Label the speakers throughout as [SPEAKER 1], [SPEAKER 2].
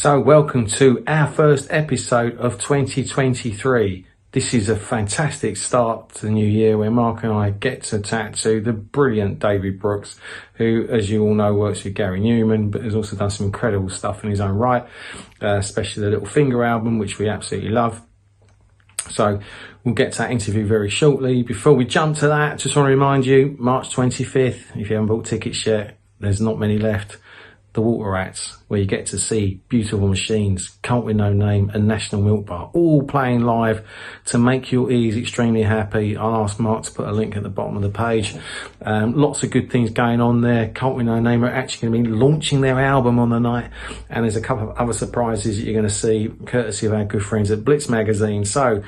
[SPEAKER 1] So welcome to our first episode of 2023. This is a fantastic start to the new year where Mark and I get to chat to the brilliant David Brooks, who, as you all know, works with Gary Numan, but has also done some incredible stuff in his own right, especially the Little Finger album, which we absolutely love. So we'll get to that interview very shortly. Before we jump to that, just want to remind you, March 25th, if you haven't bought tickets yet, there's not many left. The Water Rats, where you get to see Beautiful Machines, Cult With No Name and National Milk Bar, all playing live to make your ears extremely happy. I'll ask Mark to put a link at the bottom of the page. Lots of good things going on there. Cult With No Name are actually going to be launching their album on the night, and there's a couple of other surprises that you're going to see, courtesy of our good friends at Blitz Magazine. So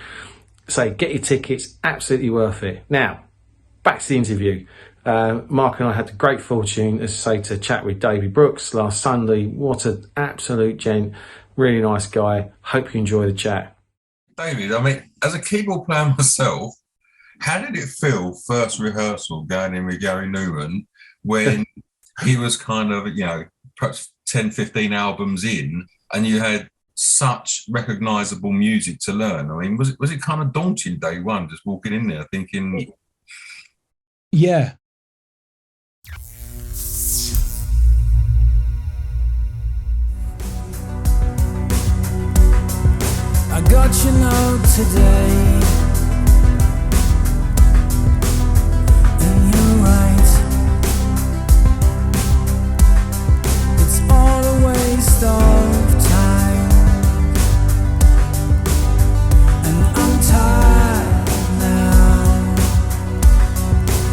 [SPEAKER 1] get your tickets, absolutely worth it. Now, back to the interview. Mark and I had the great fortune, as I say, to chat with David Brooks last Sunday. What an absolute gent, really nice guy. Hope you enjoy the chat.
[SPEAKER 2] David, I mean, as a keyboard player myself, how did it feel first rehearsal going in with Gary Numan when he was kind of, perhaps 10, 15 albums in and you had such recognisable music to learn? I mean, was it kind of daunting day one, just walking in there thinking...
[SPEAKER 3] Yeah.
[SPEAKER 4] I got your note today, and you're right. It's all a waste of time, and I'm tired now.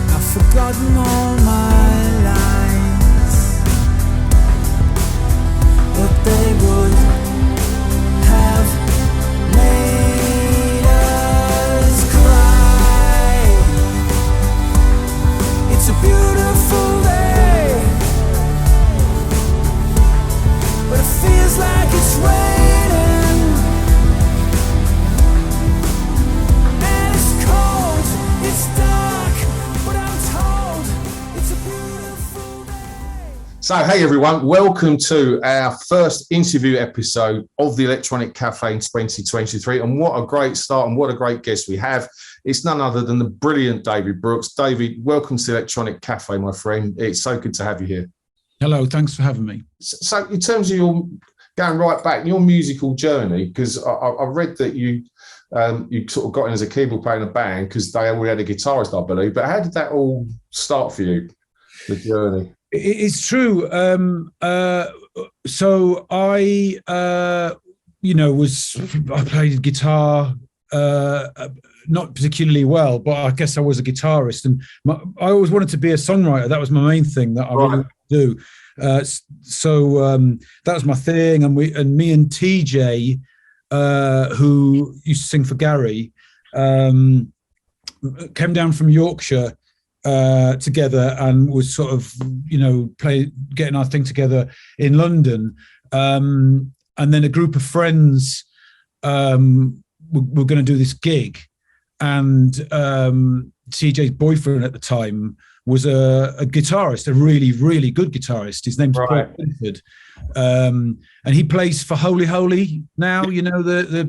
[SPEAKER 4] I've forgotten all my lines, but they would have made us cry. It's a beautiful day, but it feels like it's raining, and it's cold, it's dark, but I'm told it's a beautiful day.
[SPEAKER 5] So, hey everyone, welcome to our first interview episode of the Electronic Cafe in 2023. And what a great start and what a great guest we have. It's none other than the brilliant David Brooks. David, welcome to the Electronic Cafe, my friend. It's so good to have you here.
[SPEAKER 3] Hello, thanks for having me.
[SPEAKER 5] So, in terms of your going right back, your musical journey, because I read that you sort of got in as a keyboard player in a band because they already had a guitarist, I believe. But how did that all start for you, the journey?
[SPEAKER 3] It's true. So I played guitar, not particularly well, but I guess I was a guitarist, and I always wanted to be a songwriter. That was my main thing that I really wanted to do. So that was my thing, and me and TJ, who used to sing for Gary, came down from Yorkshire together and was sort of, getting our thing together in London. And then a group of friends were going to do this gig. And TJ's boyfriend at the time was a guitarist, a really, really good guitarist. His name's Paul Splinter. And he plays for Holy Holy now, the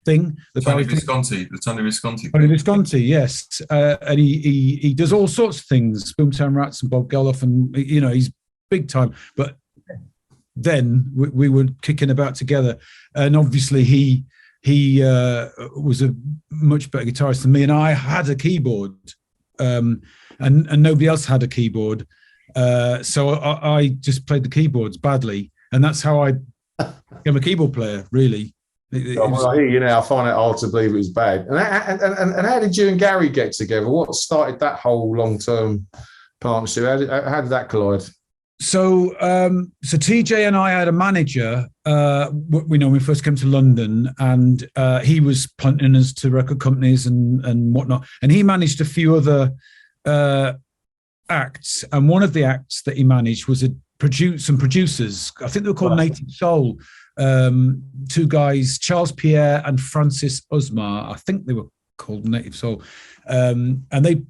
[SPEAKER 3] thing, the
[SPEAKER 2] Tony Visconti,
[SPEAKER 3] Tony Visconti, yes, and he does all sorts of things, Boomtown Rats and Bob Geldof, and he's big time. But then we were kicking about together, and obviously he was a much better guitarist than me, and I had a keyboard, and nobody else had a keyboard, so I just played the keyboards badly, and that's how I became a keyboard player, really.
[SPEAKER 5] I hear you now. I find it hard to believe it was bad. And how did you and Gary get together? What started that whole long-term partnership? How did that collide?
[SPEAKER 3] So TJ and I had a manager. When we first came to London, and he was punting us to record companies and whatnot. And he managed a few other acts. And one of the acts that he managed was some producers. I think they were called Native Soul. Two guys, Charles Pierre and Francis Usmar, I think they were called Native Soul, and they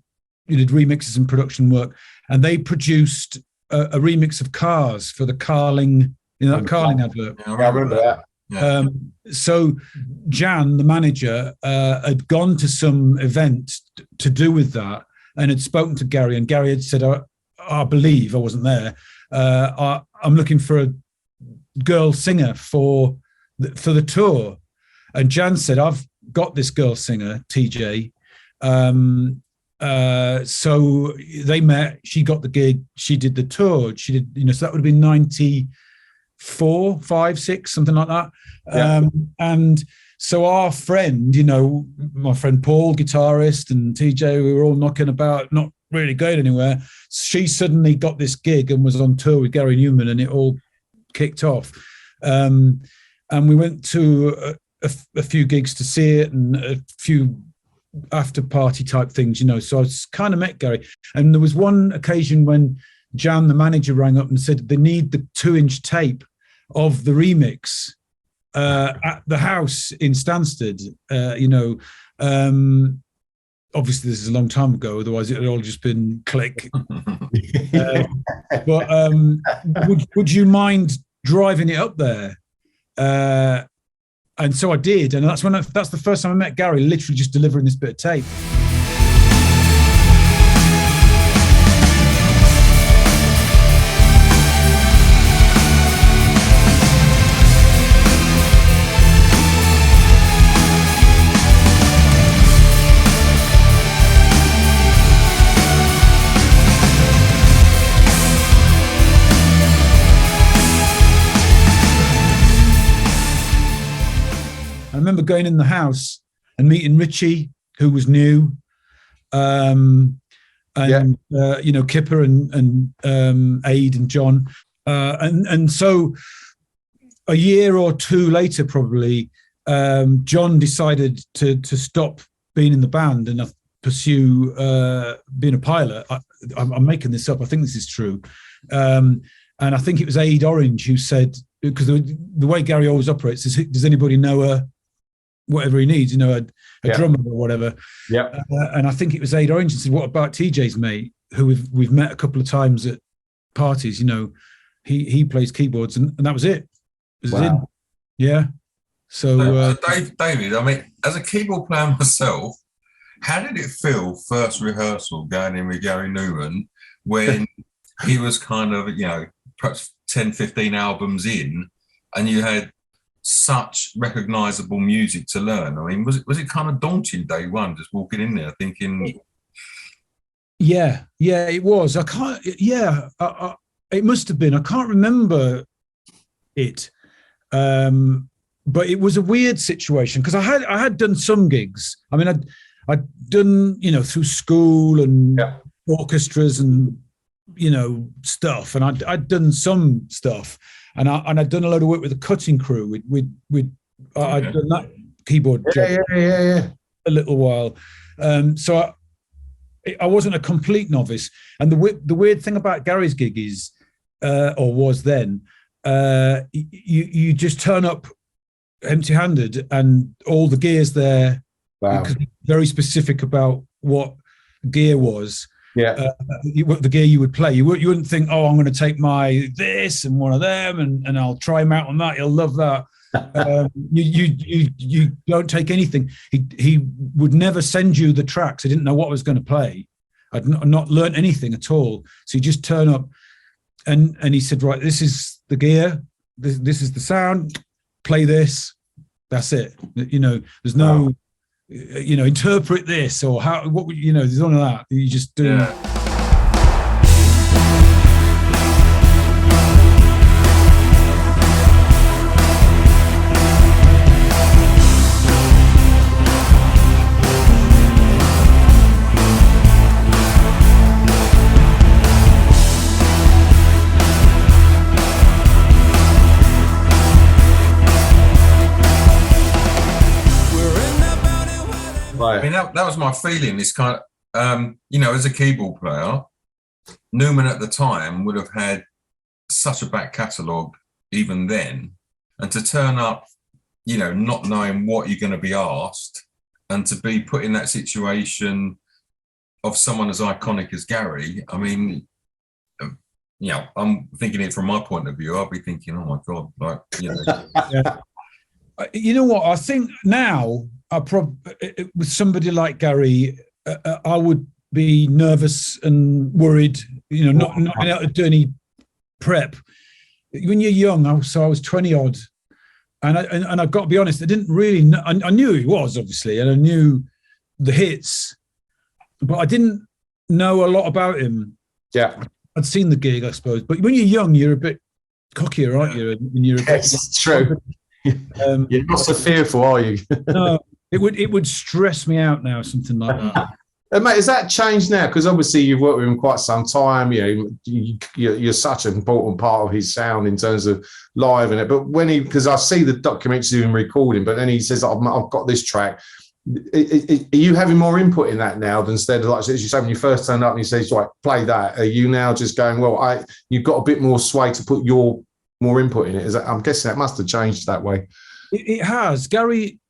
[SPEAKER 3] did remixes and production work, and they produced a remix of Cars for the Carling You know, that Carling advert.
[SPEAKER 2] Yeah,
[SPEAKER 5] I remember that.
[SPEAKER 2] Yeah.
[SPEAKER 3] So Jan, the manager, had gone to some event to do with that and had spoken to Gary, and Gary had said, I believe, I wasn't there, I'm looking for a girl singer for the tour. And Jan said, I've got this girl singer, TJ. So they met, she got the gig, she did the tour, she did, you know, so that would have been 94, 5, 6, something like that.
[SPEAKER 5] Yeah.
[SPEAKER 3] And so our friend, you know, my friend Paul, guitarist, and TJ, we were all knocking about, not really going anywhere. She suddenly got this gig and was on tour with Gary Numan, and it all kicked off. And we went to a few gigs to see it, and a few after party type things, you know. So I kind of met Gary. And there was one occasion when Jan, the manager, rang up and said they need the 2-inch tape of the remix at the house in Stansted. You know, obviously this is a long time ago, otherwise it had all just been click. But would you mind driving it up there? And so I did, and that's the first time I met Gary, literally just delivering this bit of tape. I remember going in the house and meeting Richie, who was new, and you know, Kipper and Aid and John, and so a year or two later, probably, John decided to stop being in the band and pursue being a pilot. I'm making this up. I think this is true, and I think it was Aid Orange who said, because the way Gary always operates is, does anybody know whatever he needs, you know, a drummer or whatever.
[SPEAKER 5] Yeah.
[SPEAKER 3] And I think it was Aid Orange and said, what about TJ's mate, who we've met a couple of times at parties, you know, he plays keyboards, and that was it. It was in. Yeah. So
[SPEAKER 2] David, I mean, as a keyboard player myself, how did it feel first rehearsal going in with Gary Numan when he was kind of, you know, perhaps 10, 15 albums in, and you had such recognizable music to learn? I mean, was it kind of daunting day one, just walking in there thinking?
[SPEAKER 3] Yeah, it was. I can't. Yeah, it must have been. I can't remember it, but it was a weird situation because I had done some gigs. I mean, I'd done, you know, through school and orchestras and, you know, stuff, and I'd done some stuff. And I'd done a load of work with the Cutting Crew. I'd done that keyboard job a little while. So I wasn't a complete novice. And the weird thing about Gary's gig is, or was then, you just turn up empty-handed and all the gear's there.
[SPEAKER 5] Wow.
[SPEAKER 3] Because very specific about what gear was.
[SPEAKER 5] Yeah,
[SPEAKER 3] the gear you would play. You wouldn't think, oh, I'm going to take my this and one of them, and I'll try him out on that. He'll love that. You don't take anything. He would never send you the tracks. I didn't know what I was going to play. I'd not learned anything at all. So you just turn up, and he said, right, this is the gear. This is the sound. Play this. That's it. You know, there's no. Wow. You know, interpret this or how, what, you know, there's none of that. You just do.
[SPEAKER 2] Yeah. I mean, that was my feeling. This kind of, you know, as a keyboard player, Numan at the time would have had such a back catalogue even then. And to turn up, you know, not knowing what you're going to be asked, and to be put in that situation of someone as iconic as Gary, I mean, I'm thinking it from my point of view. I'll be thinking, oh my God, like,
[SPEAKER 3] Yeah. You know what? I think now, with somebody like Gary, I would be nervous and worried. Not being able to do any prep. When you're young, I was 20 odd, and I've got to be honest, I didn't really know. I knew who he was, obviously, and I knew the hits, but I didn't know a lot about him.
[SPEAKER 5] Yeah,
[SPEAKER 3] I'd seen the gig, I suppose. But when you're young, you're a bit cockier, aren't you? And you're
[SPEAKER 5] it's true. You're not so fearful, are you?
[SPEAKER 3] No, it would stress me out now, something like that.
[SPEAKER 5] And mate, has that changed now? Because obviously you've worked with him quite some time. You're such an important part of his sound in terms of live in it. But because I see the documentaries of him recording, but then he says, I've got this track. Are you having more input in that now than instead of, like, as you say, when you first turned up and he says, right, play that? Are you now just going, well, you've got a bit more sway to put your more input in it? I'm guessing that must have changed that way.
[SPEAKER 3] It has. Gary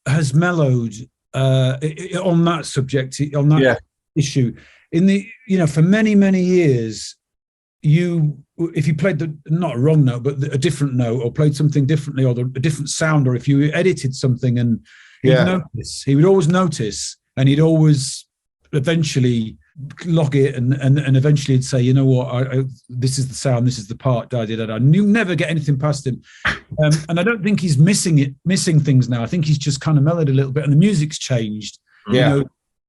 [SPEAKER 3] has mellowed on that subject, on that issue. For many years, if you played not a wrong note, but a different note, or played something differently, or a different sound, or if you edited something, and he would always notice, and he'd always eventually log it, and eventually he'd say, you know what, this is the sound, this is the part, I knew never get anything past him. And I don't think he's missing things now. I think he's just kind of mellowed a little bit, and the music's changed.
[SPEAKER 5] Yeah.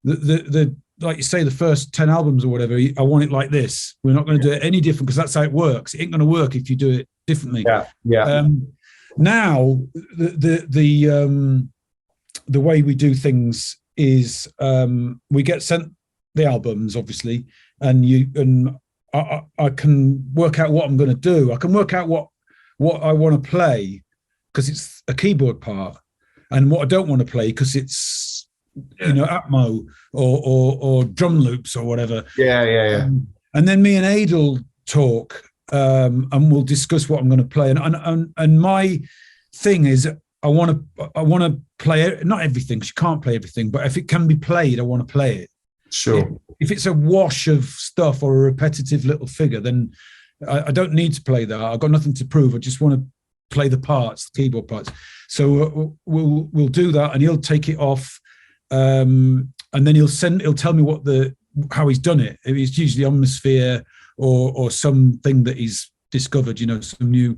[SPEAKER 3] The like you say, the first 10 albums or whatever, I want it like this. We're not going to do it any different, because that's how it works. It ain't going to work if you do it differently.
[SPEAKER 5] Yeah.
[SPEAKER 3] Now the way we do things is we get sent the albums, obviously, and I can work out what I'm going to do. I can work out what I want to play, because it's a keyboard part, and what I don't want to play, because it's Atmo or drum loops or whatever.
[SPEAKER 5] Yeah.
[SPEAKER 3] And then me and Adel talk, and we'll discuss what I'm going to play. And my thing is, I want to play not everything, 'cause you can't play everything, but if it can be played, I want to play it.
[SPEAKER 5] Sure.
[SPEAKER 3] If it's a wash of stuff or a repetitive little figure, then I don't need to play that. I've got nothing to prove. I just want to play the parts, the keyboard parts. So we'll do that, and he'll take it off, and then he'll tell me how he's done it. It's usually Omnisphere or something that he's discovered, some new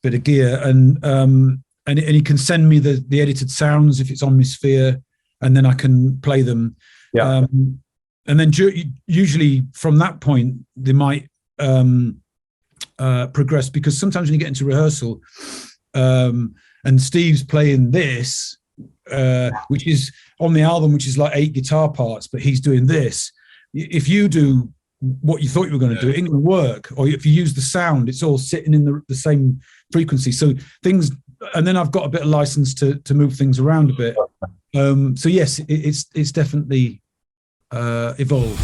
[SPEAKER 3] bit of gear, and he can send me the edited sounds if it's Omnisphere, and then I can play them.
[SPEAKER 5] Yeah.
[SPEAKER 3] And then usually from that point, they might progress, because sometimes when you get into rehearsal, and Steve's playing this, which is on the album, which is like 8 guitar parts, but he's doing this. If you do what you thought you were going to do, it ain't going to work. Or if you use the sound, it's all sitting in the same frequency. So things, and then I've got a bit of license to move things around a bit. So yes, it's definitely evolved.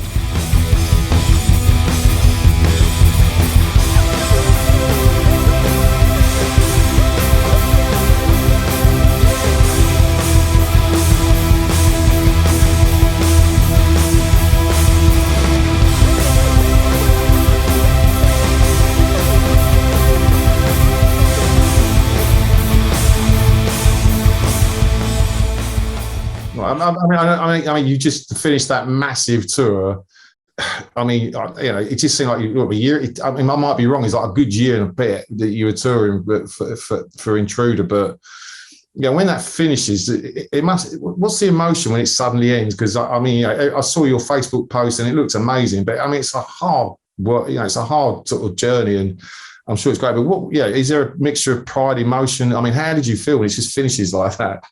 [SPEAKER 5] I mean, you just finished that massive tour. I mean, it just seemed like a year. I mean, I might be wrong. It's like a good year and a bit that you were touring, but for Intruder. But when that finishes, it must. What's the emotion when it suddenly ends? Because I saw your Facebook post and it looks amazing. But I mean, it's a hard work. It's a hard sort of journey, and I'm sure it's great. But is there a mixture of pride, emotion? I mean, how did you feel when it just finishes like that?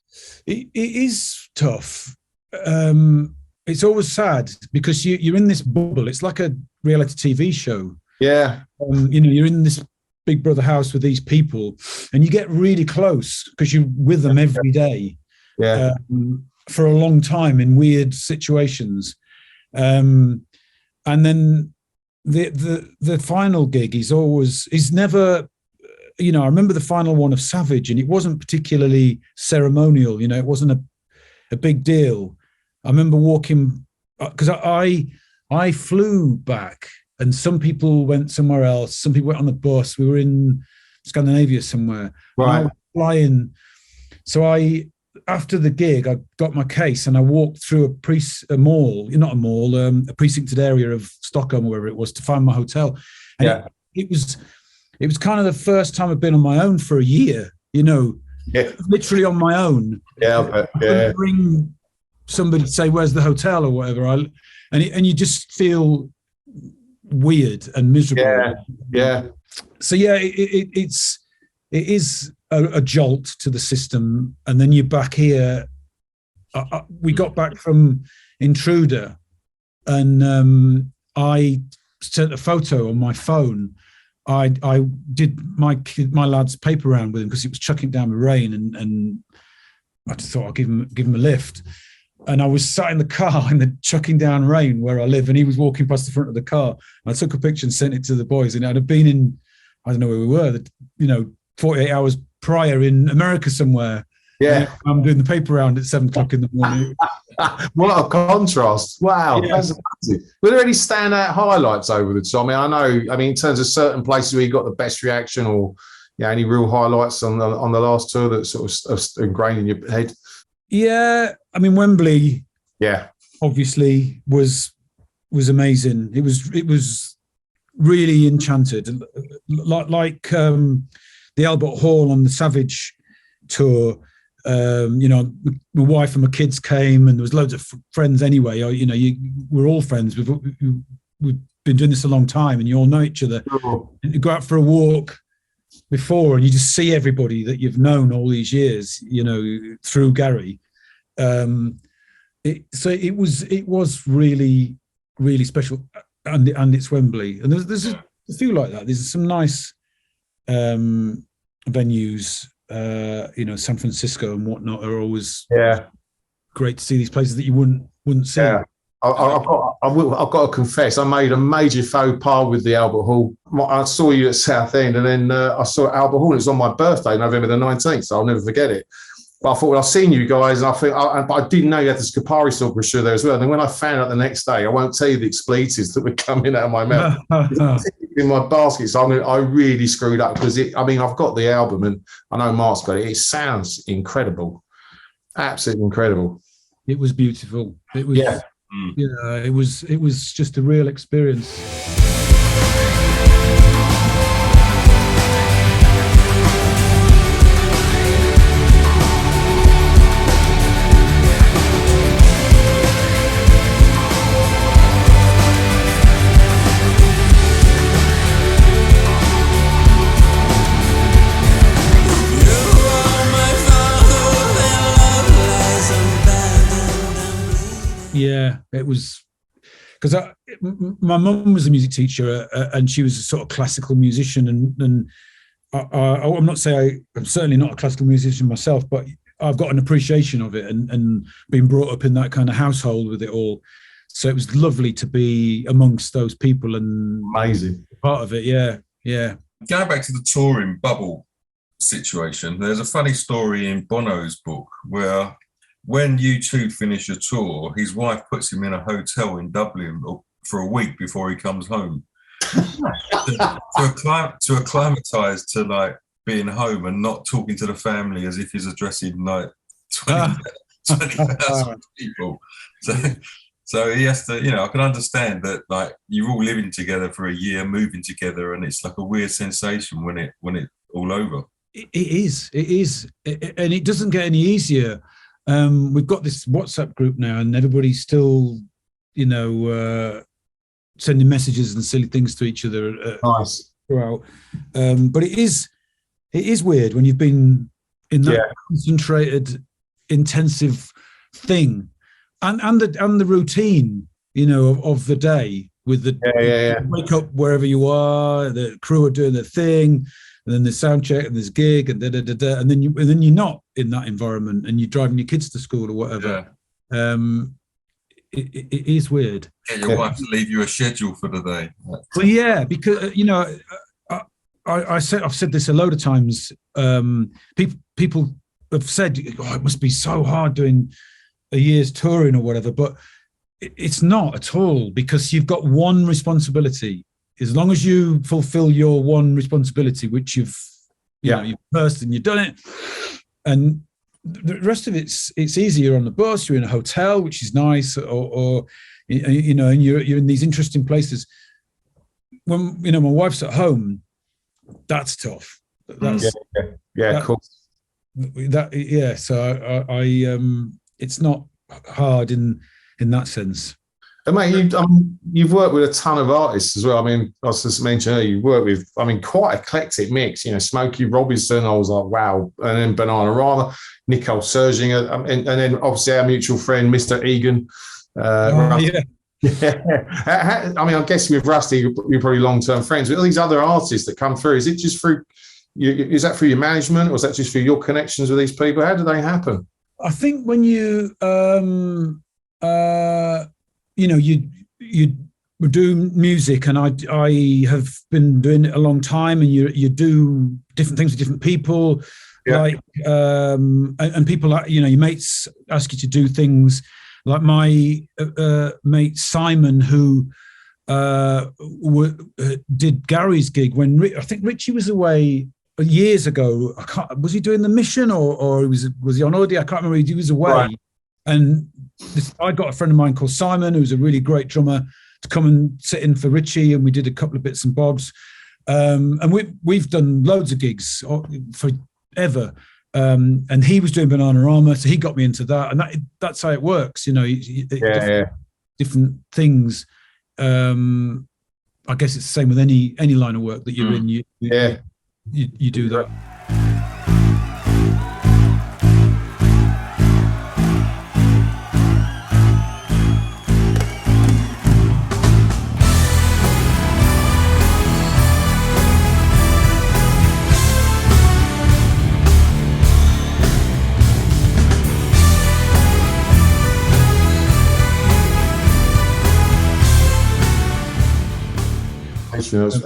[SPEAKER 3] It is tough. It's always sad, because you're in this bubble. It's like a reality TV show.
[SPEAKER 5] Yeah.
[SPEAKER 3] You're in this Big Brother house with these people, and you get really close because you're with them every day.
[SPEAKER 5] Yeah.
[SPEAKER 3] For a long time in weird situations. And then the final gig is never, I remember the final one of Savage, and it wasn't particularly ceremonial. It wasn't a big deal. I remember walking, because I flew back and some people went somewhere else. Some people went on the bus. We were in Scandinavia somewhere.
[SPEAKER 5] Right.
[SPEAKER 3] And I was flying. So after the gig, I got my case and I walked through a precincted area of Stockholm or wherever it was to find my hotel. And
[SPEAKER 5] Yeah.
[SPEAKER 3] it was kind of the first time I've been on my own for a year, literally on my own.
[SPEAKER 5] Yeah, yeah.
[SPEAKER 3] Ring somebody to say, where's the hotel or whatever. And you just feel weird and miserable.
[SPEAKER 5] Yeah.
[SPEAKER 3] So yeah, it is a jolt to the system, and then you're back here. We got back from Intruder, and I sent a photo on my phone. I did my lad's paper round with him because it was chucking down with rain, and I just thought I'll give him a lift. And I was sat in the car in the chucking down rain where I live, and he was walking past the front of the car. And I took a picture and sent it to the boys, and I'd have been in, I don't know where we were, 48 hours prior in America somewhere.
[SPEAKER 5] Yeah.
[SPEAKER 3] I'm doing the paper round at 7 o'clock in the morning.
[SPEAKER 5] What a contrast. Wow.
[SPEAKER 3] Yeah.
[SPEAKER 5] That's amazing. Were there any standout highlights over the time? I mean, in terms of certain places where you got the best reaction, or any real highlights on the last tour that sort of ingrained in your head?
[SPEAKER 3] Yeah. I mean, Wembley,
[SPEAKER 5] Yeah.
[SPEAKER 3] obviously was amazing. It was really enchanted. Like the Albert Hall on the Savage tour, my wife and my kids came, and there was loads of friends anyway. We're all friends. We've been doing this a long time, and you all know each other.
[SPEAKER 5] Sure.
[SPEAKER 3] And you go out for a walk before, and you just see everybody that you've known all these years, through Gary. So it was really, really special, and it's Wembley, and there's a few like that. There's some nice venues, San Francisco and whatnot are always great to see, these places that you wouldn't see.
[SPEAKER 5] Yeah. I've got to confess, I made a major faux pas with the Albert Hall. I saw you at Southend, and then I saw Albert Hall. It was on my birthday, November the 19th, so I'll never forget it. But I thought, well, I've seen you guys, and but I didn't know you had the Skaparis Orchestra there as well. And then when I found out the next day, I won't tell you the expletives that were coming out of my mouth in my basket. So I really screwed up, because I've got the album, and I know Mark's got it. It sounds incredible, absolutely incredible.
[SPEAKER 3] It was beautiful. It was, it was just a real experience. Yeah, it was, because my mum was a music teacher, and she was a sort of classical musician, and I'm not saying I'm certainly not a classical musician myself, but I've got an appreciation of it, and been brought up in that kind of household with it all. So it was lovely to be amongst those people and
[SPEAKER 5] amazing
[SPEAKER 3] part of it. Yeah.
[SPEAKER 2] Going back to the touring bubble situation, there's a funny story in Bono's book where, when U2 finish a tour, his wife puts him in a hotel in Dublin for a week before he comes home to acclimatise to like being home and not talking to the family as if he's addressing like 20,000 people. So he has to, I can understand that, like, you're all living together for a year, moving together, and it's like a weird sensation when it's all over.
[SPEAKER 3] It is, and it doesn't get any easier. We've got this WhatsApp group now, and everybody's still, sending messages and silly things to each other.
[SPEAKER 5] Nice.
[SPEAKER 3] Throughout. But it is weird when you've been in that concentrated, intensive thing, and the routine, of the day, with the wake up wherever you are, the crew are doing their thing. And then there's sound check, and there's gig, and and then you're not in that environment, and you're driving your kids to school or whatever. Yeah. It is weird.
[SPEAKER 2] Get your wife to leave you a schedule for the day.
[SPEAKER 3] Well, yeah, because I've said this a load of times. People have said, "Oh, it must be so hard doing a year's touring or whatever," but it's not at all, because you've got one responsibility, as long as you fulfill your one responsibility, which you've first and you've done it, and the rest of it's easier on the bus. You're in a hotel, which is nice, or you know, and you're in these interesting places. When my wife's at home, that's tough. That's
[SPEAKER 5] cool.
[SPEAKER 3] So I it's not hard in that sense.
[SPEAKER 5] And mate, you've worked with a ton of artists as well. I mean, I was just mentioning earlier, you worked with, quite eclectic mix. You know, Smokey Robinson, I was like, wow. And then Bananarama, Nicole Scherzinger, and then obviously our mutual friend, Mr. Egan. Yeah. I guess with Rusty, you're probably long-term friends. But all these other artists that come through, is it just through? Is that through your management, or is that just through your connections with these people? How do they happen?
[SPEAKER 3] I think when you you do music, and I have been doing it a long time, and you do different things with different people, like and people, your mates ask you to do things. Like my mate Simon, who did Gary's gig when I think Richie was away years ago. Was he doing the Mission or was he on Audi? I can't remember. He was away, right. And I got a friend of mine called Simon, who's a really great drummer, to come and sit in for Richie, and we did a couple of bits and bobs. And we've done loads of gigs forever. And he was doing Bananarama, so he got me into that, and that's how it works, different things. I guess it's the same with any line of work that you're in. You do that.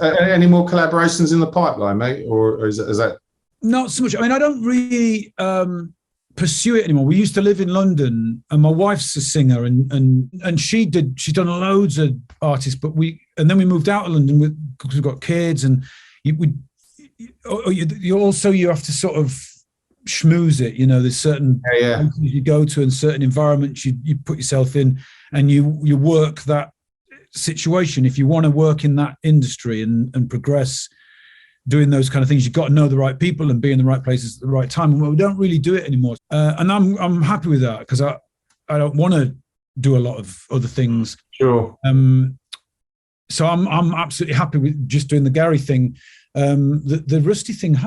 [SPEAKER 5] Any more collaborations in the pipeline, mate, or is that
[SPEAKER 3] not so much? I don't really pursue it anymore. We used to live in London, and my wife's a singer, and she's done loads of artists, but then we moved out of London because we've got kids, and you have to sort of schmooze it. There's certain places you go to and certain environments you put yourself in, and you work that situation. If you want to work in that industry and progress doing those kind of things, you've got to know the right people and be in the right places at the right time. And we don't really do it anymore, and I'm happy with that, because I don't want to do a lot of other things.
[SPEAKER 5] Sure.
[SPEAKER 3] So I'm absolutely happy with just doing the Gary thing. The Rusty thing,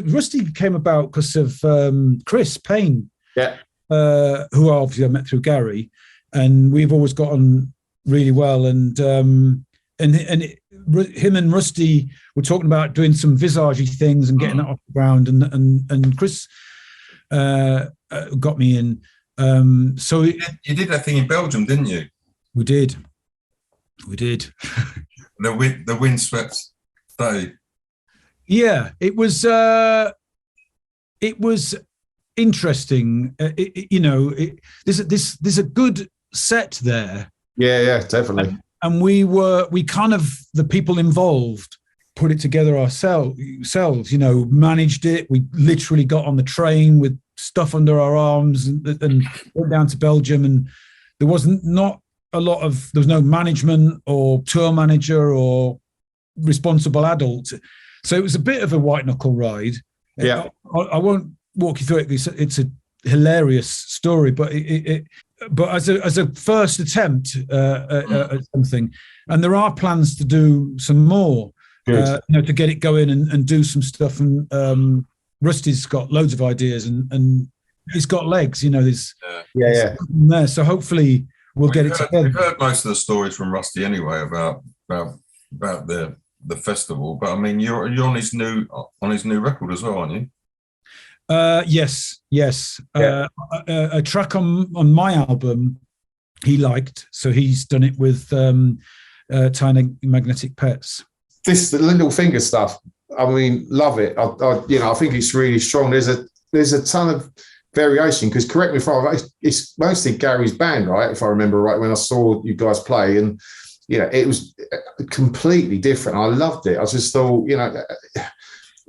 [SPEAKER 3] Rusty came about because of Chris Payne, who obviously I met through Gary, and we've always got on really well, and him and Rusty were talking about doing some visage things and getting that off the ground, and Chris got me in. So
[SPEAKER 2] you did that thing in Belgium, didn't you?
[SPEAKER 3] We did.
[SPEAKER 2] The windswept day. Yeah,
[SPEAKER 3] it was interesting. There's a good set there.
[SPEAKER 5] Yeah, definitely.
[SPEAKER 3] And we kind of, the people involved, put it together ourselves, managed it. We literally got on the train with stuff under our arms and went down to Belgium, and there was no management or tour manager or responsible adult. So it was a bit of a white knuckle ride.
[SPEAKER 5] Yeah.
[SPEAKER 3] I won't walk you through it. It's a hilarious story, but but as a first attempt at something, and there are plans to do some more, to get it going and do some stuff. And Rusty's got loads of ideas, and it's got legs. There's there. So hopefully we'll get it together.
[SPEAKER 2] We've heard most of the stories from Rusty anyway about the festival, but I mean you're on his new record as well, aren't you?
[SPEAKER 3] Yes. A track on my album he liked, so he's done it with Tiny Magnetic Pets.
[SPEAKER 5] This little finger stuff, love it. I think it's really strong. There's a ton of variation, because correct me if I'm wrong, it's mostly Gary's band, right? If I remember right, when I saw you guys play, and it was completely different. I loved it. I just thought,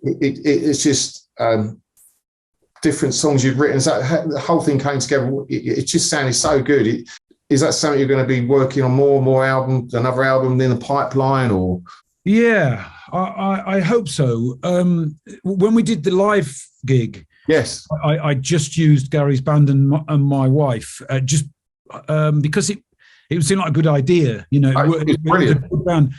[SPEAKER 5] it's just different songs you'd written. So the whole thing came together. It just sounded so good. Is that something you're going to be working on more albums, another album in the pipeline, or?
[SPEAKER 3] Yeah, I hope so. When we did the live gig,
[SPEAKER 5] yes,
[SPEAKER 3] I just used Gary's band and my wife, just because it seemed like a good idea. It was brilliant. A good band.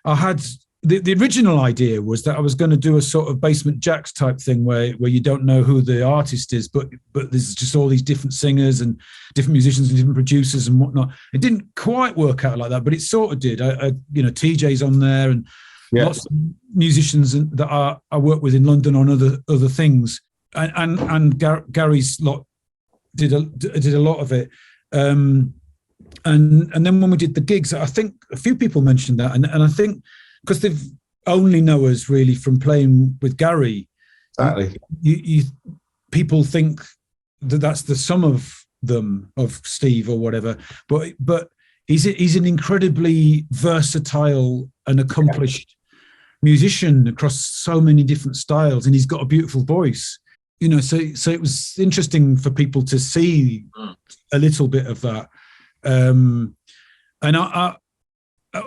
[SPEAKER 3] I had the original idea was that I was going to do a sort of Basement Jaxx type thing where you don't know who the artist is, but there's just all these different singers and different musicians and different producers and whatnot. It didn't quite work out like that, but it sort of did. TJ's on there and lots of musicians that I work with in London on other things, and Gary's lot did a lot of it. And then when we did the gigs, I think a few people mentioned that, and I think, because they've only know us really from playing with Gary.
[SPEAKER 5] Exactly.
[SPEAKER 3] People think that that's the sum of them, of Steve or whatever. But he's an incredibly versatile and accomplished musician across so many different styles, and he's got a beautiful voice. So it was interesting for people to see a little bit of that. And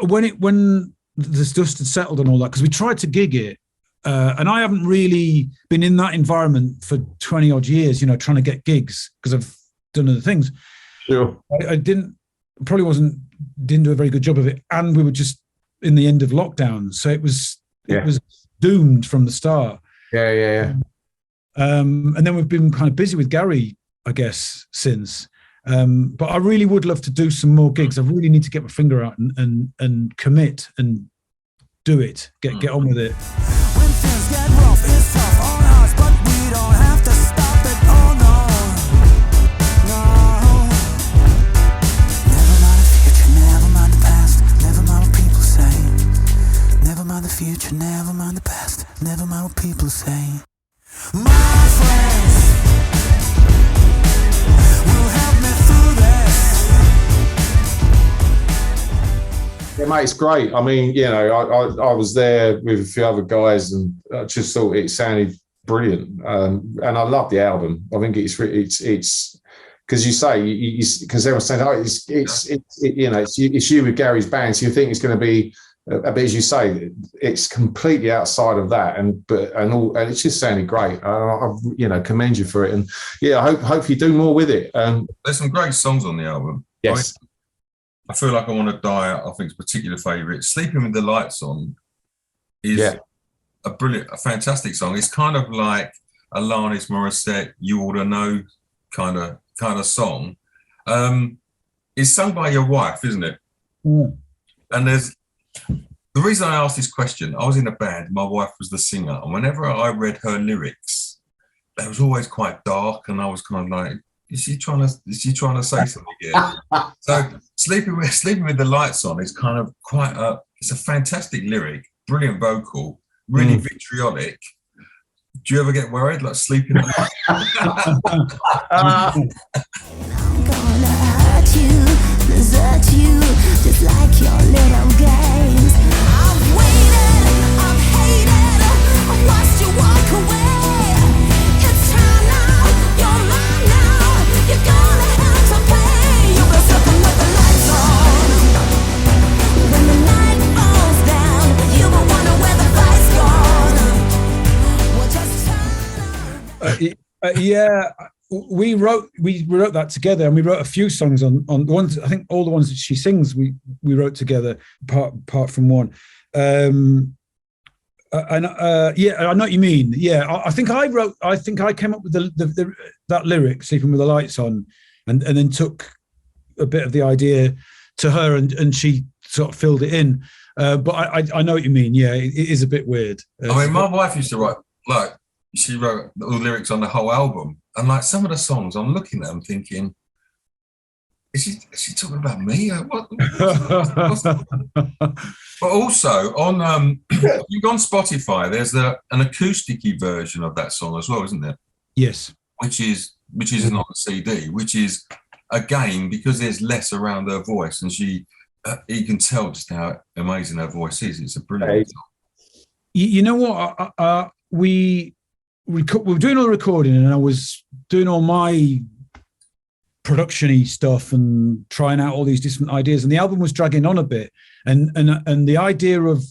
[SPEAKER 3] when the dust had settled and all that, because we tried to gig it, and I haven't really been in that environment for 20 odd years, trying to get gigs because I've done other things.
[SPEAKER 5] Sure.
[SPEAKER 3] I didn't do a very good job of it, and we were just in the end of lockdown, so it was doomed from the start.
[SPEAKER 5] Yeah.
[SPEAKER 3] And then we've been kind of busy with Gary, I guess, since. But I really would love to do some more gigs. I really need to get my finger out and commit and do it. Get on with it.
[SPEAKER 4] When things get rough, it's tough on us, but we don't have to stop it. Oh no, no. Never mind the future, never mind the past, never mind what people say. Never mind the future, never mind the past, never mind what people say. My friends will help me through this.
[SPEAKER 5] Yeah, mate, it's great. I mean, I was there with a few other guys, and I just thought it sounded brilliant. And I love the album. I think it's because you say, because everyone's saying, oh, it's you with Gary's band, so you think it's going to be. But as you say, it's completely outside of that, and it's just sounding great. I commend you for it, and I hope you do more with it.
[SPEAKER 2] There's some great songs on the album.
[SPEAKER 5] Yes,
[SPEAKER 2] I feel like I want to die. I think it's a particular favourite. Sleeping with the Lights On is a fantastic song. It's kind of like Alanis Morissette, You Oughta Know kind of song. It's sung by your wife, isn't it?
[SPEAKER 3] Mm.
[SPEAKER 2] And the reason I asked this question, I was in a band, my wife was the singer, and whenever I read her lyrics, they was always quite dark, and I was kind of like, is she trying to say something here? So Sleeping with the Lights On is kind of it's a fantastic lyric, brilliant vocal, really vitriolic. Do you ever get worried, like sleeping at night?
[SPEAKER 6] I'm gonna hurt you, desert you, just like your little games. I've waited, I've hated, I've watched you walk away. It's time now, you're mine now, you're gonna have to pay. You've been sleeping with the lights on. When the night falls down, you will wonder where the fight's gone. We'll just
[SPEAKER 3] we wrote that together, and we wrote a few songs on the ones. I think all the ones that she sings we wrote together, apart from one. I know what you mean. I think I came up with that lyric, "Sleeping with the Lights On," and then took a bit of the idea to her, and she sort of filled it in. But I know what you mean. Yeah, it is a bit weird.
[SPEAKER 2] I mean, my wife used to write, like, she wrote all the lyrics on the whole album, and like some of the songs, I'm looking at them thinking, is she talking about me? What's But also on you've on Spotify, there's an acousticy version of that song as well, isn't there?
[SPEAKER 3] Yes.
[SPEAKER 2] Which isn't on the CD, which is, again, because there's less around her voice, and she you can tell just how amazing her voice is. It's a brilliant song.
[SPEAKER 3] You know what? We were doing all the recording, and I was doing all my production-y stuff and trying out all these different ideas, and the album was dragging on a bit. And the idea of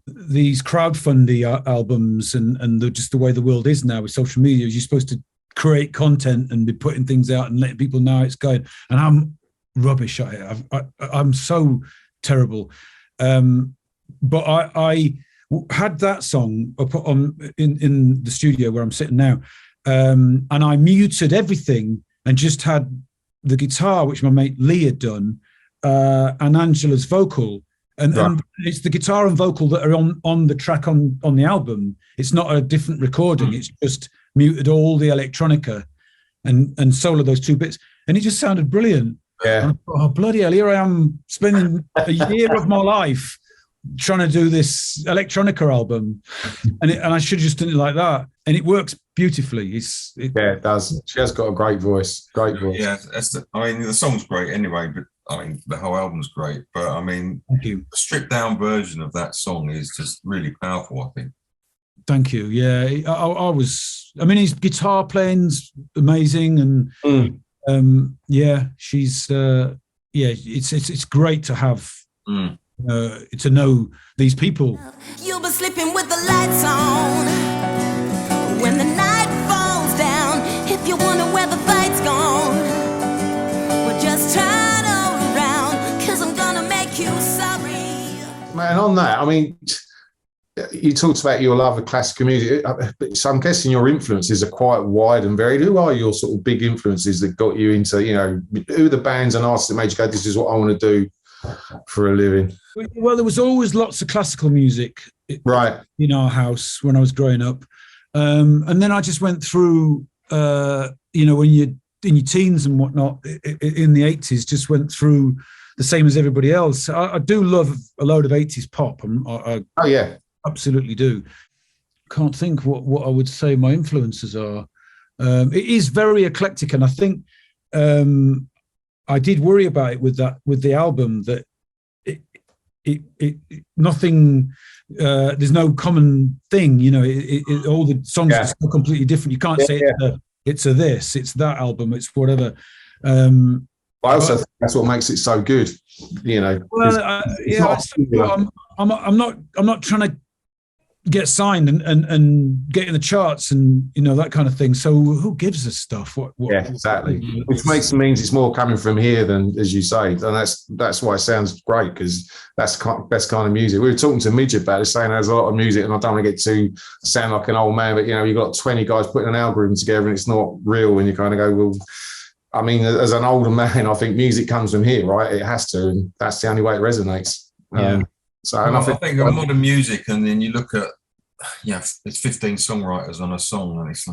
[SPEAKER 3] these crowdfunding albums and just the way the world is now with social media is you're supposed to create content and be putting things out and letting people know how it's going. And I'm rubbish at it. I'm so terrible. But I had that song put on in the studio where I'm sitting now, and I muted everything and just had the guitar, which my mate Lee had done, and Angela's vocal, and it's the guitar and vocal that are on the track on the album. It's not a different recording. It's just muted all the electronica and solo those two bits, and it just sounded brilliant.
[SPEAKER 5] Yeah.
[SPEAKER 3] Oh bloody hell! Here I am spending a year of my life trying to do this electronica album, and I should have just done it like that, and it works beautifully.
[SPEAKER 5] Yeah, it does. She has got a great voice. Great voice.
[SPEAKER 2] Yeah, I mean, the song's great anyway, but I mean, the whole album's great. But I mean,
[SPEAKER 3] Thank you.
[SPEAKER 2] the stripped down version of that song is just really powerful, I think.
[SPEAKER 3] Thank you. Yeah, I mean, his guitar playing's amazing, and yeah, she's it's great to have. To know these people.
[SPEAKER 6] You'll be sleeping with the lights on when the night falls down. If you wonder where the fight's gone, well, just turn around, 'cause I'm gonna make you sorry.
[SPEAKER 5] Man, on that, I mean, you talked about your love of classical music, so I'm guessing your influences are quite wide and varied. Who are your sort of big influences that got you into, who are the bands and artists that made you go, this is what I want to do for a living?
[SPEAKER 3] Well, there was always lots of classical music in our house when I was growing up, and then I just went through when you're in your teens and whatnot in the 80s, just went through the same as everybody else. I do love a load of 80s pop.
[SPEAKER 5] Oh yeah,
[SPEAKER 3] absolutely do. Can't think what I would say my influences are. It is very eclectic, and I think I did worry about it with the album, that it nothing. There's no common thing, all the songs are so completely different. You can't say it's this, it's that album, it's whatever.
[SPEAKER 5] I also think that's what makes it so good.
[SPEAKER 3] Well, I'm not trying to get signed and get in the charts and that kind of thing. So who gives us stuff?
[SPEAKER 5] Yeah, exactly. Which means it's more coming from here than, as you say, and that's why it sounds great, because that's the best kind of music. We were talking to Midge about it, saying there's a lot of music, and I don't want to get too sound like an old man, but you've got 20 guys putting an algorithm together and it's not real, and you kind of go, well, I mean, as an older man, I think music comes from here, right? It has to, and that's the only way it resonates.
[SPEAKER 2] I think of modern music, and then you look at, it's 15 songwriters on a song, and it's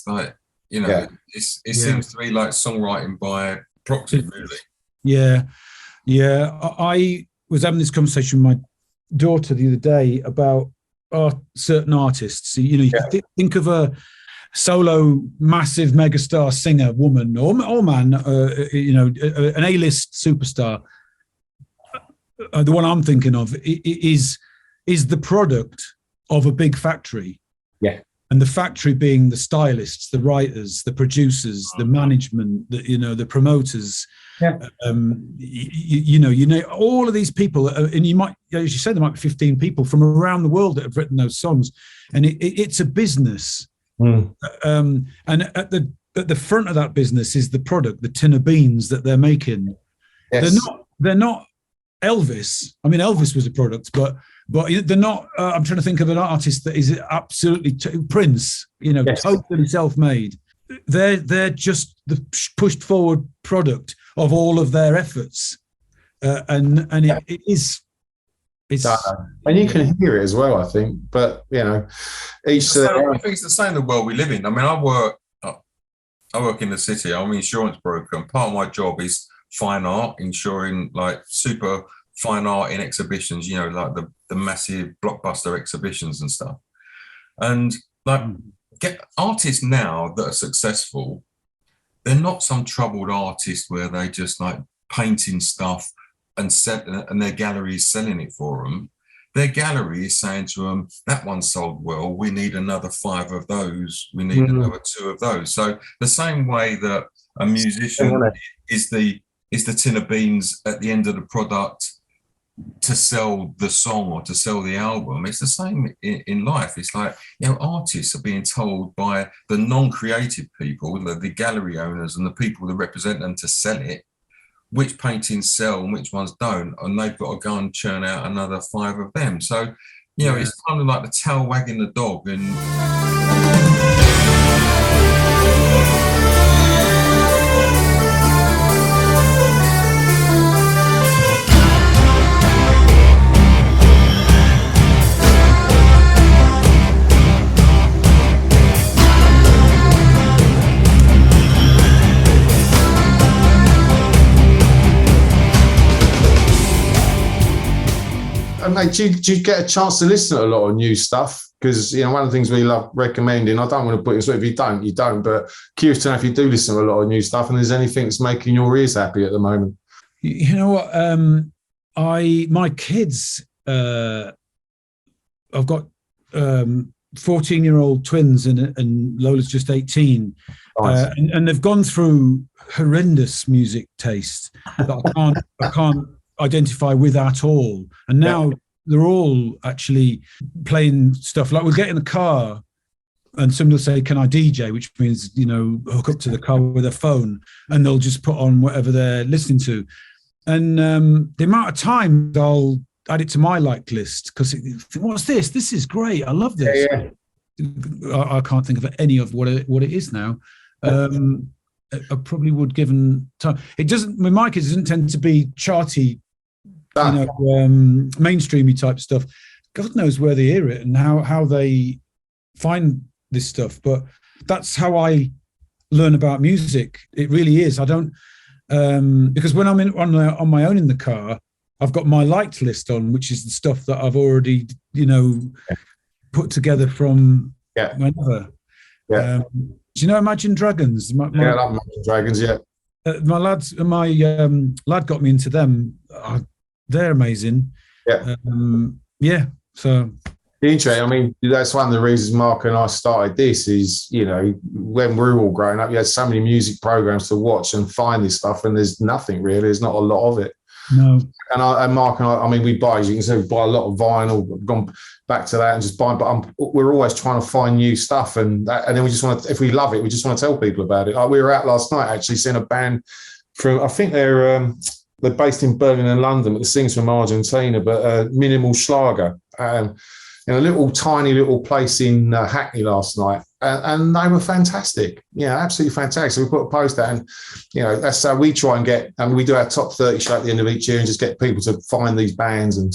[SPEAKER 2] like, it seems to be like songwriting by proxy, really.
[SPEAKER 3] Yeah. I was having this conversation with my daughter the other day about certain artists. You think of a solo massive megastar singer, woman or man, an A-list superstar. The one I'm thinking of is the product of a big factory.
[SPEAKER 5] Yeah. And
[SPEAKER 3] the factory being the stylists, the writers, the producers, the management, the promoters. Yeah. All of these people, and you might, as you said, there might be 15 people from around the world that have written those songs, and it's a business. And at the front of that business is the product, the tin of beans that they're making. Yes. They're not Elvis. I mean, Elvis was a product, but they're not. I'm trying to think of an artist that is absolutely Prince. Totally self-made. They're just the pushed forward product of all of their efforts, and it is.
[SPEAKER 5] And you can hear it as well, I think. But I think it's
[SPEAKER 2] the same the world we live in. I mean, I work in the city. I'm an insurance broker, and part of my job is fine art, ensuring like super fine art in exhibitions. Like the massive blockbuster exhibitions and stuff. And like get artists now that are successful. They're not some troubled artist where they just like painting stuff and their gallery is selling it for them, their gallery is saying to them, that one sold well, we need another 5 of those, we need another 2 of those. So the same way that a musician is the tin of beans at the end of the product to sell the song or to sell the album, it's the same in life. It's like, artists are being told by the non-creative people, the gallery owners and the people that represent them to sell it, which paintings sell and which ones don't, and they've got to go and churn out another 5 of them. So, it's kind of like the tail wagging the dog. And
[SPEAKER 5] mate, do you get a chance to listen to a lot of new stuff? Because one of the things we love recommending, I don't want to put it, so if you don't, but curious to know if you do listen to a lot of new stuff and there's anything that's making your ears happy at the moment.
[SPEAKER 3] You know what? My kids, I've got 14-year-old twins and Lola's just 18.
[SPEAKER 5] Nice.
[SPEAKER 3] And they've gone through horrendous music taste that I can't identify with at all. And now they're all actually playing stuff. Like we'll get in the car and somebody will say, can I DJ? Which means, hook up to the car with a phone and they'll just put on whatever they're listening to. And the amount of time I'll add it to my like list because what's this? This is great. I love this. I can't think of any of what it is now. I probably would given time. It doesn't, with my kids, it doesn't tend to be charty, mainstreamy type stuff. God knows where they hear it and how they find this stuff. But that's how I learn about music. It really is. I don't, because when I'm on my own in the car, I've got my liked list on, which is the stuff that I've already, put together from whenever.
[SPEAKER 5] Yeah.
[SPEAKER 3] Do you know Imagine Dragons?
[SPEAKER 5] I love Imagine Dragons,
[SPEAKER 3] my lad got me into them. They're amazing. So
[SPEAKER 5] interesting. I mean, that's one of the reasons Mark and I started this is, when we were all growing up, you had so many music programs to watch and find this stuff, and there's nothing really. There's not a lot of it.
[SPEAKER 3] No.
[SPEAKER 5] And Mark and I mean, we buy, as you can see, we buy a lot of vinyl. We've gone back to that and just buy, but we're always trying to find new stuff. And then we just want to, if we love it, we just want to tell people about it. Like we were out last night actually seeing a band from, I think they're based in Berlin and London, but the singers from Argentina, but Minimal Schlager. In a little tiny little place in Hackney last night, and they were fantastic. Absolutely fantastic. So we put a post out, and that's how we try and get. And we do our top 30 show at the end of each year, and just get people to find these bands, and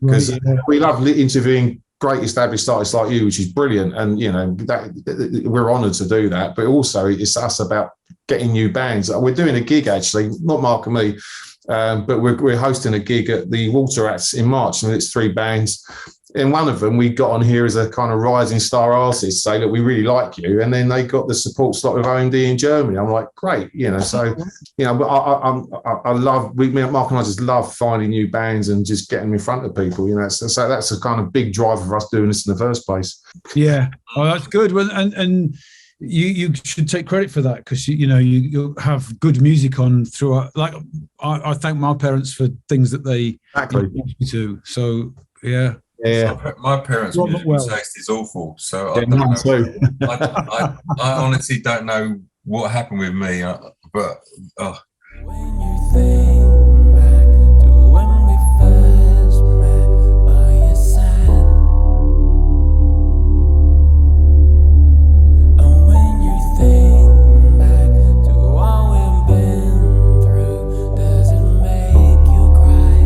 [SPEAKER 5] because we love interviewing great established artists like you, which is brilliant, and that we're honoured to do that. But also, it's us about getting new bands. We're doing a gig actually, not Mark and me, but we're hosting a gig at the Water Rats in March, and it's 3 bands. And one of them we got on here as a kind of rising star artist, say that we really like you, and then they got the support slot with OMD in Germany. I'm like, great, So, but I love. Mark and I just love finding new bands and just getting them in front of people. So that's a kind of big driver for us doing this in the first place.
[SPEAKER 3] Yeah, that's good. Well, and you should take credit for that because you have good music on throughout. Like I thank my parents for things that they introduced me to. So yeah.
[SPEAKER 5] Yeah,
[SPEAKER 2] my parents' music taste is awful, so I don't know. I honestly don't know what happened with me, but
[SPEAKER 4] When you think back to when we first met by your side, and when you think back to all we've been through, does it make you cry?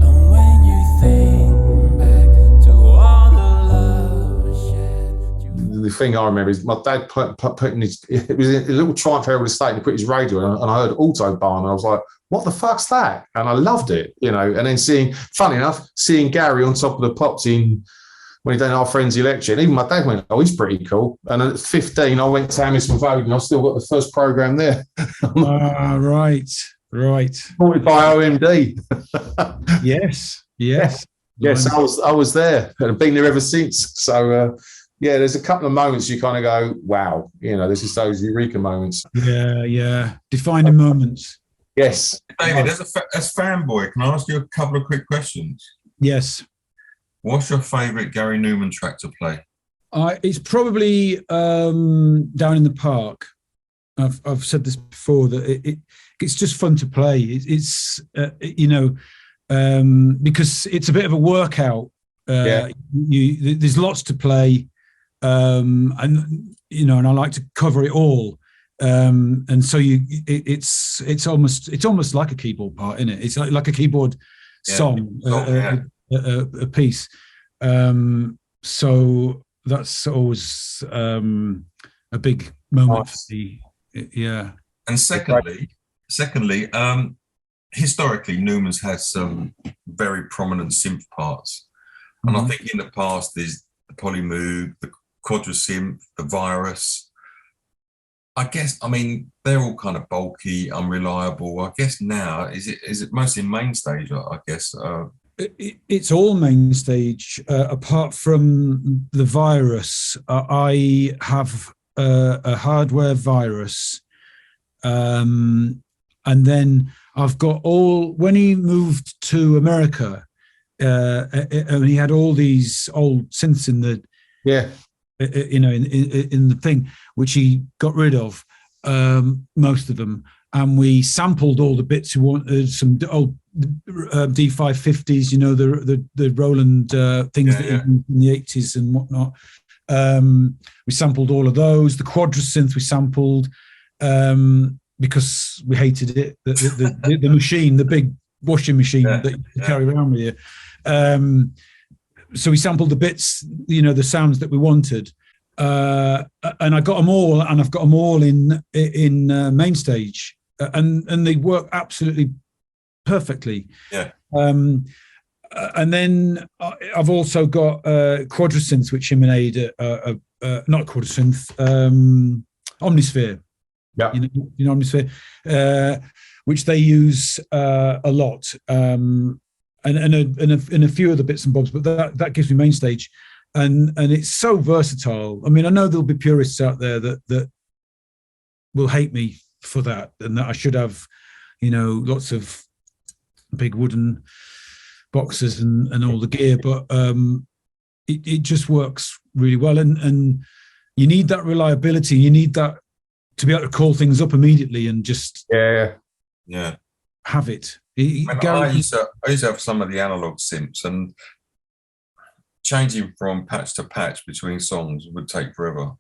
[SPEAKER 4] And when you think back to all the love shared,
[SPEAKER 5] the thing I remember is my dad putting his, it was a little Triumph Herald Estate, and he put his radio on, and I heard Autobahn, and I was like, what the fuck's that? And I loved it, and then funny enough, seeing Gary on Top of the Pops in when he done Our Friends Electric. And even my dad went, oh, he's pretty cool. And at 15, I went to Hammersmith Road and I've still got the first program there.
[SPEAKER 3] Right.
[SPEAKER 5] Supported by OMD.
[SPEAKER 3] Yes.
[SPEAKER 5] Yes, I was there and I've been there ever since. So, there's a couple of moments you kind of go, wow, this is those eureka moments.
[SPEAKER 3] Yeah. Defining moments.
[SPEAKER 5] Yes.
[SPEAKER 2] David, as fanboy, can I ask you a couple of quick questions?
[SPEAKER 3] Yes.
[SPEAKER 2] What's your favourite Gary Numan track to play?
[SPEAKER 3] It's probably Down in the Park. I've said this before, that it's just fun to play. It's because it's a bit of a workout. There's lots to play, and I like to cover it all. And so it's almost like a keyboard part, isn't it? It's like a keyboard song, a piece. So that's always a big moment for me. Yeah.
[SPEAKER 2] And secondly, historically, Numan's had some very prominent synth parts. And I think in the past, there's the Polymoog, the Quadrasynth, the Virus. They're all kind of bulky, unreliable. I guess now, is it mostly main stage, I guess?
[SPEAKER 3] It's all main stage, apart from the Virus. I have a hardware Virus. And then I've got when he moved to America, and he had all these old synths in the in the thing, which he got rid of, most of them, and we sampled all the bits he wanted, some old D550s, the Roland things that he used in the 80s and whatnot. We sampled all of those. The Quadrasynth we sampled because we hated it. The machine, the big washing machine that you carry around with you. So we sampled the bits, the sounds that we wanted, and I got them all, and I've got them all in main stage, and they work absolutely perfectly. Yeah. And then I've also got Quadrasynths, which emanate not Quadrasynth, Omnisphere. Yeah. Omnisphere, which they use a lot. And a few other bits and bobs, but that gives me main stage, and it's so versatile. I know there'll be purists out there that will hate me for that, and that I should have, lots of big wooden boxes and all the gear, but it just works really well, and you need that reliability. You need that to be able to call things up immediately and just have it.
[SPEAKER 2] I used to have some of the analog synths, and changing from patch to patch between songs would take forever.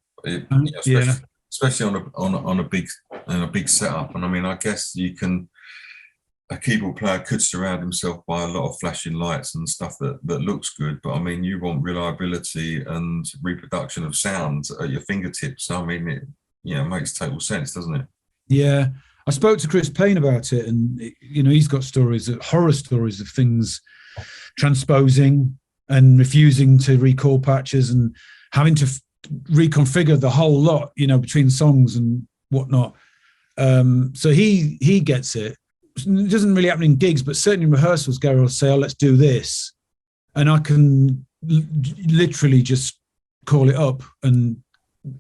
[SPEAKER 2] Especially on a big setup. And I guess a keyboard player could surround himself by a lot of flashing lights and stuff that looks good, but you want reliability and reproduction of sounds at your fingertips. It makes total sense, doesn't it?
[SPEAKER 3] Yeah. I spoke to Chris Payne about it, and he's got horror stories of things transposing and refusing to recall patches and having to reconfigure the whole lot, between songs and whatnot. So he gets it. It doesn't really happen in gigs, but certainly in rehearsals, Gary will say, "Oh, let's do this," and I can literally just call it up, and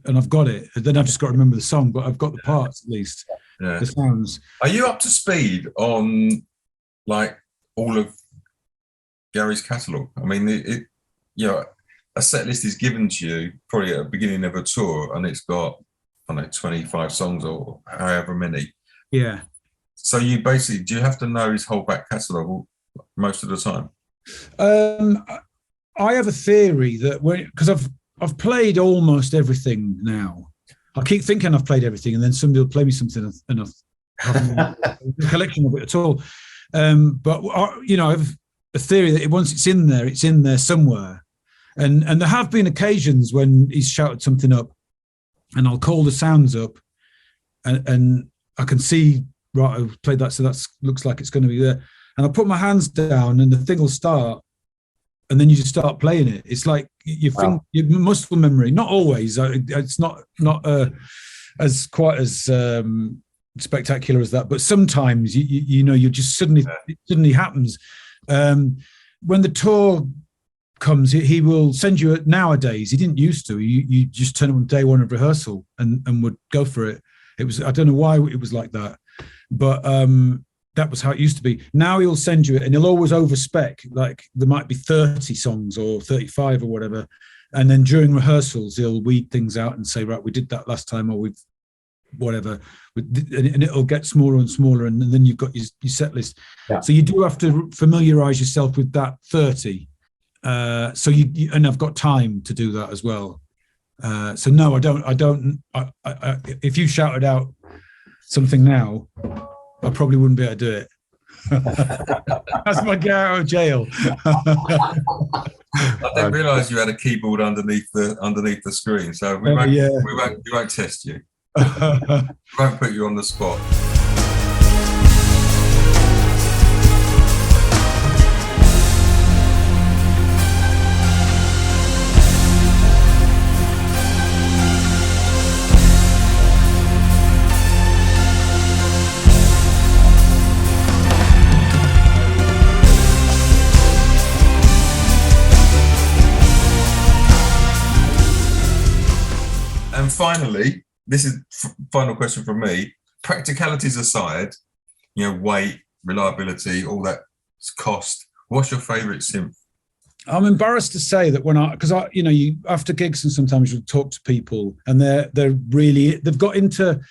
[SPEAKER 3] I've got it. Then I've just got to remember the song, but I've got the parts at least. The sounds.
[SPEAKER 2] Are you up to speed on all of Gary's catalogue? A set list is given to you probably at the beginning of a tour, and it's got 25 songs or however many.
[SPEAKER 3] Yeah.
[SPEAKER 2] So do you have to know his whole back catalogue most of the time?
[SPEAKER 3] I have a theory that because I've played almost everything now. I keep thinking I've played everything, and then somebody will play me something, and I haven't a collection of it at all. But I have a theory that once it's in there somewhere. And there have been occasions when he's shouted something up, and I'll call the sounds up, and I can see, right, I've played that, so that looks like it's going to be there. And I'll put my hands down, and the thing will start, and then you just start playing it. It's like your your muscle memory. Not always. It's not as quite as spectacular as that, but sometimes you know, you just suddenly it suddenly happens. When the tour comes, he will send you it. Nowadays, he didn't used to. You just turn up on day one of rehearsal and would go for it. It was, I don't know why it was like that, but that was how it used to be. Now he'll send you it, and he'll always overspec. Like there might be 30 songs or 35 or whatever, and then during rehearsals he'll weed things out and say, right, we did that last time, or we've whatever, and it'll get smaller and smaller, and then you've got your set list. So you do have to familiarize yourself with that 30. So you and I've got time to do that as well. So no, I don't. If you shouted out something now, I probably wouldn't be able to do it. That's my get out of jail.
[SPEAKER 2] I didn't realise you had a keyboard underneath the screen, so we won't test you. We won't put you on the spot. And finally, this is final question from me. Practicalities aside, you know, weight, reliability, all that cost. What's your favourite synth?
[SPEAKER 3] I'm embarrassed to say that because you know, you after gigs and sometimes you'll talk to people and they've got into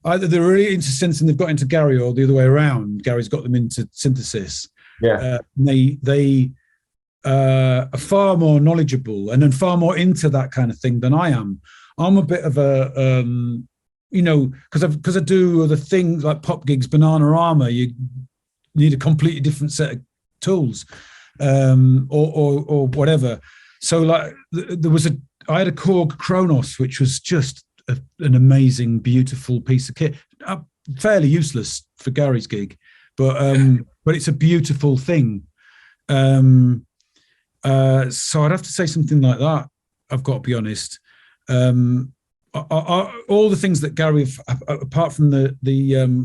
[SPEAKER 3] either they're really into synths and they've got into Gary, or the other way around. Gary's got them into synthesis. Yeah, they are far more knowledgeable and then far more into that kind of thing than I am. I'm a bit of a, you know, because I do other things like pop gigs, Bananarama. You need a completely different set of tools, or whatever. So like I had a Korg Kronos, which was just an amazing, beautiful piece of kit. Fairly useless for Gary's gig, but it's a beautiful thing. So I'd have to say something like that. I've got to be honest. All the things that Gary, apart from the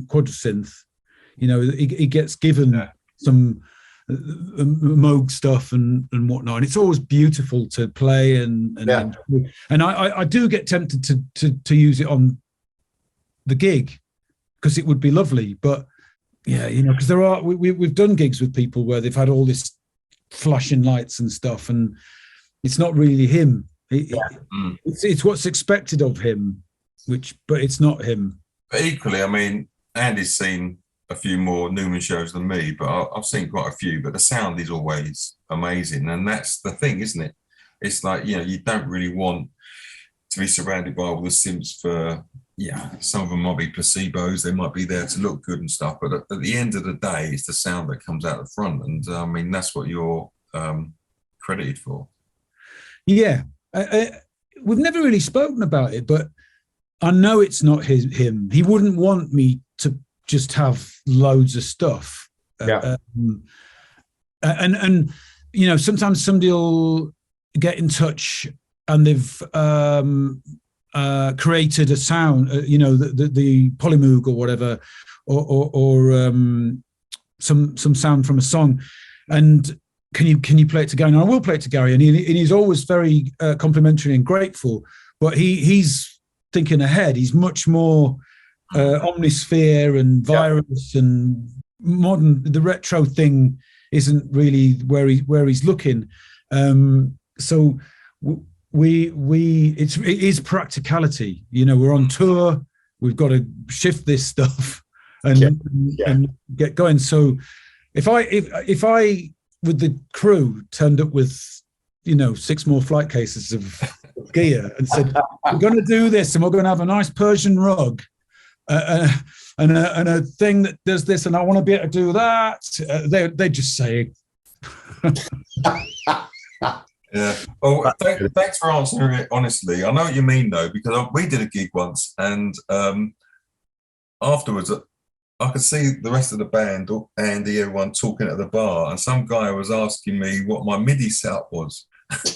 [SPEAKER 3] quadrasynth, you know, he gets given some Moog stuff and whatnot, and it's always beautiful to play and I do get tempted to use it on the gig because it would be lovely, but yeah, you know, because we've done gigs with people where they've had all this flashing lights and stuff, and it's not really him. It's what's expected of him, but it's not him.
[SPEAKER 2] But equally, I mean, Andy's seen a few more Numan shows than me, but I've seen quite a few. But the sound is always amazing, and that's the thing, isn't it? It's like, you know, you don't really want to be surrounded by all the synths for, some of them might be placebos, they might be there to look good and stuff, but at the end of the day, it's the sound that comes out the front, and I mean, that's what you're credited for.
[SPEAKER 3] Yeah. We've never really spoken about it, but I know it's not him. He wouldn't want me to just have loads of stuff. And you know, sometimes somebody will get in touch and they've created a sound, you know, the Polymoog or whatever, or some sound from a song, and can you play it to Gary? And I will play it to Gary, and he's always very complimentary and grateful. But he's thinking ahead. He's much more Omnisphere and Virus and modern. The retro thing isn't really where he's looking. So it is practicality. You know, we're on tour. We've got to shift this stuff and get going. So if I with the crew turned up with, you know, 6 more flight cases of gear and said, we're going to do this and we're going to have a nice Persian rug and a thing that does this, and I want to be able to do that, they just say
[SPEAKER 2] yeah. Oh, thanks for answering it honestly. I know what you mean though, because we did a gig once, and afterwards I could see the rest of the band, Andy, everyone talking at the bar, and some guy was asking me what my MIDI setup was.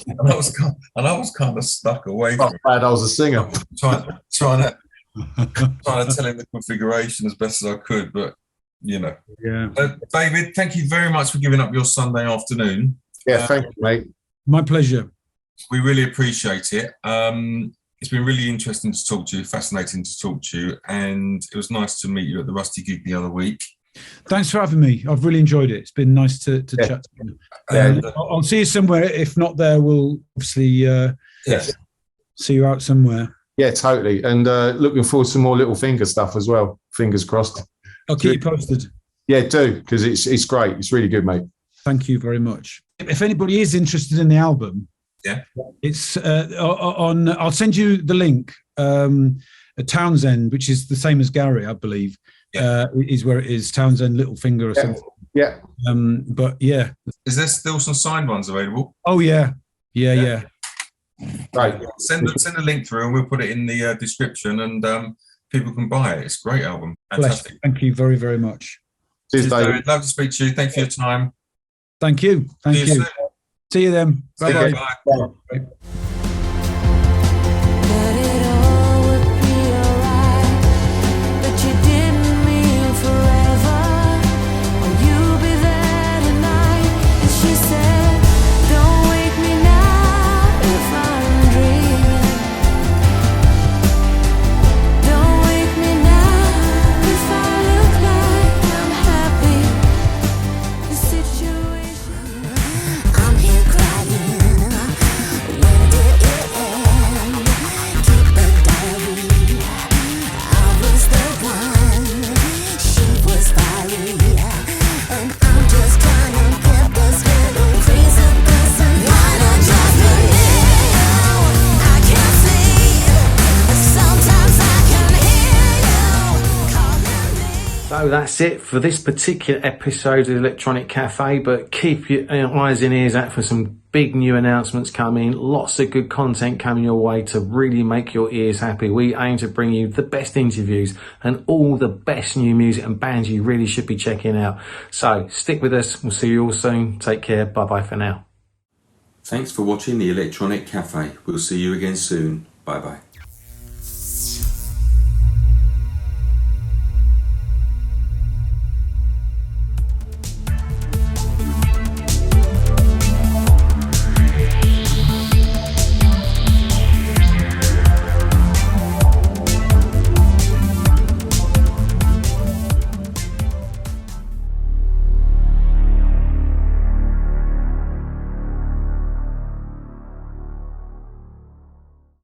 [SPEAKER 2] and I was kind of stuck away from it.
[SPEAKER 5] Bad, I was a singer.
[SPEAKER 2] Trying to tell him the configuration as best as I could, but you know.
[SPEAKER 3] Yeah.
[SPEAKER 2] David, thank you very much for giving up your Sunday afternoon.
[SPEAKER 5] Yeah, thank you, mate.
[SPEAKER 3] My pleasure.
[SPEAKER 2] We really appreciate it. It's been really interesting to talk to you, fascinating to talk to you, and it was nice to meet you at the Rusty gig the other week.
[SPEAKER 3] Thanks for having me. I've really enjoyed it. It's been nice to chat to you.
[SPEAKER 2] And,
[SPEAKER 3] I'll see you somewhere. If not there, we'll obviously see you out somewhere.
[SPEAKER 5] Yeah, totally. And looking forward to some more Little Finger stuff as well. Fingers crossed.
[SPEAKER 3] I'll keep you posted.
[SPEAKER 5] Yeah, do, because it's great. It's really good, mate.
[SPEAKER 3] Thank you very much. If anybody is interested in the album, it's on. I'll send you the link. Townsend, which is the same as Gary, I believe, is where it is. Townsend, Littlefinger, or something.
[SPEAKER 5] Yeah.
[SPEAKER 3] But yeah.
[SPEAKER 2] Is there still some signed ones available?
[SPEAKER 3] Oh yeah.
[SPEAKER 5] Right.
[SPEAKER 2] Send a link through, and we'll put it in the description, and people can buy it. It's a great album. Fantastic.
[SPEAKER 3] Thank you very, very much.
[SPEAKER 5] Cheers, David.
[SPEAKER 2] Love to speak to you. Thank you for your time.
[SPEAKER 3] Thank you. Thank you.
[SPEAKER 2] Soon.
[SPEAKER 3] See you then. Bye-bye.
[SPEAKER 2] Bye.
[SPEAKER 3] Bye.
[SPEAKER 6] But it all would be alright. But you didn't mean forever. Will you be there tonight? And she said, don't wake me now if I'm dreaming. Don't wake me now if I look like I'm happy. The situation. I'm here crying. When did it end? Keep a diary. I was the one. She was fiery. And I'm just trying to get this little crazy person. Wanna drive me now? I can't sleep. Sometimes I can hear you calling me.
[SPEAKER 1] So that's it for this particular episode of Electronic Cafe, but keep your eyes and ears out for some big new announcements coming, lots of good content coming your way to really make your ears happy. We aim to bring you the best interviews and all the best new music and bands you really should be checking out. So stick with us. We'll see you all soon. Take care. Bye-bye for now.
[SPEAKER 7] Thanks for watching the Electronic Cafe. We'll see you again soon. Bye bye.